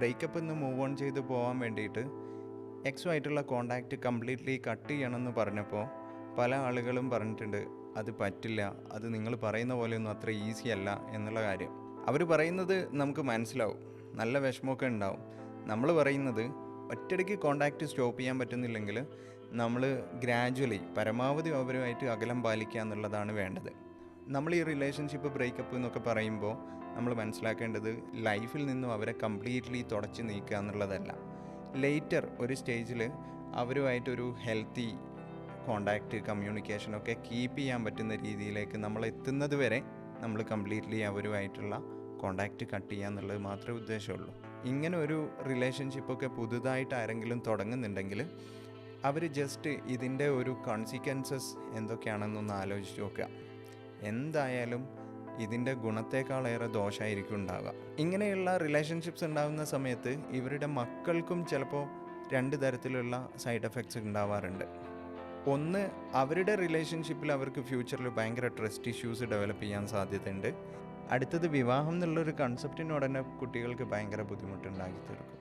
ബ്രേക്കപ്പിൽ നിന്ന് move on ചെയ്ത് പോകാൻ വേണ്ടിയിട്ട് എക്സുമായിട്ടുള്ള കോണ്ടാക്റ്റ് കംപ്ലീറ്റ്ലി കട്ട് ചെയ്യണമെന്ന് പറഞ്ഞപ്പോൾ പല ആളുകളും പറഞ്ഞിട്ടുണ്ട് അത് പറ്റില്ല, അത് നിങ്ങൾ പറയുന്ന പോലെയൊന്നും അത്ര ഈസി അല്ല എന്നുള്ള കാര്യം. അവർ പറയുന്നത് നമുക്ക് മനസ്സിലാവും, നല്ല വിഷമമൊക്കെ ഉണ്ടാവും. നമ്മൾ പറയുന്നത് ഒറ്റയടിക്ക് കോണ്ടാക്റ്റ് സ്റ്റോപ്പ് ചെയ്യാൻ പറ്റുന്നില്ലെങ്കിൽ നമ്മൾ ഗ്രാജ്വലി പരമാവധി അവരുമായിട്ട് അകലം പാലിക്കുക എന്നുള്ളതാണ് വേണ്ടത്. നമ്മൾ ഈ റിലേഷൻഷിപ്പ് ബ്രേക്കപ്പ് എന്നൊക്കെ പറയുമ്പോൾ നമ്മൾ മനസ്സിലാക്കേണ്ടത് ലൈഫിൽ നിന്നും അവരെ കംപ്ലീറ്റ്ലി തുടച്ച് നീക്കുക എന്നുള്ളതല്ല. ലേറ്റർ ഒരു സ്റ്റേജിൽ അവരുമായിട്ടൊരു ഹെൽത്തി കോണ്ടാക്റ്റ് കമ്മ്യൂണിക്കേഷനൊക്കെ കീപ്പ് ചെയ്യാൻ പറ്റുന്ന രീതിയിലേക്ക് നമ്മൾ എത്തുന്നത് വരെ നമ്മൾ കംപ്ലീറ്റ്ലി അവരുമായിട്ടുള്ള കോണ്ടാക്റ്റ് കട്ട് ചെയ്യുക എന്നുള്ളത് മാത്രമേ ഉദ്ദേശമുള്ളൂ. ഇങ്ങനെ ഒരു റിലേഷൻഷിപ്പൊക്കെ പുതുതായിട്ട് ആരെങ്കിലും തുടങ്ങുന്നുണ്ടെങ്കിൽ അവർ ജസ്റ്റ് ഇതിൻ്റെ ഒരു കോൺസിക്വൻസസ് എന്തൊക്കെയാണെന്നൊന്ന് ആലോചിച്ച് നോക്കുക. എന്തായാലും ഇതിൻ്റെ ഗുണത്തേക്കാളേറെ ദോഷമായിരിക്കും ഉണ്ടാവുക. ഇങ്ങനെയുള്ള റിലേഷൻഷിപ്സ് ഉണ്ടാകുന്ന സമയത്ത് ഇവരുടെ മക്കൾക്കും ചിലപ്പോൾ 2 തരത്തിലുള്ള സൈഡ് എഫക്ട്സ് ഉണ്ടാവാറുണ്ട്. ഒന്ന്, അവരുടെ റിലേഷൻഷിപ്പിൽ അവർക്ക് ഫ്യൂച്ചറിൽ ഭയങ്കര ട്രസ്റ്റ് ഇഷ്യൂസ് ഡെവലപ്പ് ചെയ്യാൻ സാധ്യതയുണ്ട്. അടുത്തത്, വിവാഹം എന്നുള്ളൊരു കൺസെപ്റ്റിനോട് തന്നെ കുട്ടികൾക്ക് ഭയങ്കര ബുദ്ധിമുട്ടുണ്ടാക്കി തീർക്കും.